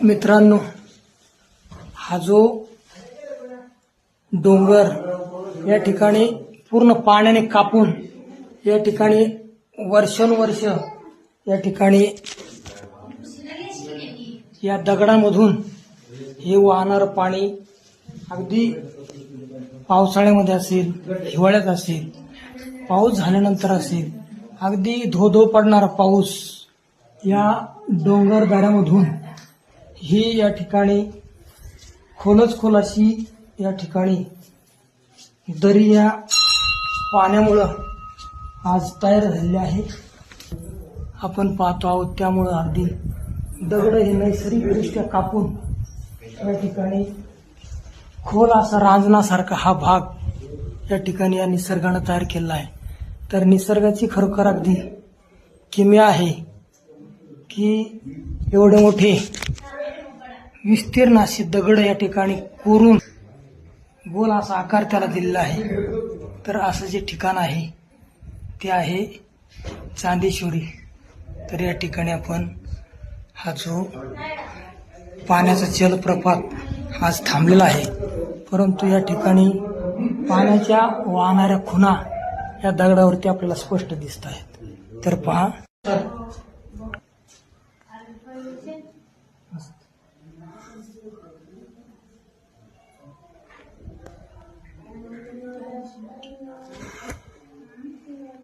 मित्रांनो, हा जो डोंगर या ठिकाणी पूर्ण पाण्याने कापून या ठिकाणी वर्षानुवर्ष या ठिकाणी या दगडामधून हे वाहणारं पाणी अगदी पावसाळ्यामध्ये असेल, हिवाळ्यात असेल, पाऊस झाल्यानंतर असेल, अगदी धो पडणारा पाऊस या डोंगर दऱ्यामधून ही या ठिकाणी खोलच खोल अशी या ठिकाणी दरी या पाण्यामुळं आज तयार झालेली आहे. आपण पाहतो आहोत. त्यामुळं अगदी दगड हे नैसर्गिकदृष्ट्या कापून या ठिकाणी खोल असा रांजणासारखा हा भाग या ठिकाणी या निसर्गानं तयार केला आहे. तर निसर्गाची खरोखर अगदी किमया आहे की एवढे मोठे विस्तीर्ण असे दगड या ठिकाणी कोरून गोल असा आकार त्याला दिलेला आहे. तर असं जे ठिकाण आहे ते आहे चांदेश्वरी. तर या ठिकाणी आपण हा जो पाण्याचा जलप्रपात आज थांबलेला आहे, परंतु या ठिकाणी पाण्याच्या वाहणाऱ्या खुणा या दगडावरती आपल्याला स्पष्ट दिसत आहेत. तर पहा,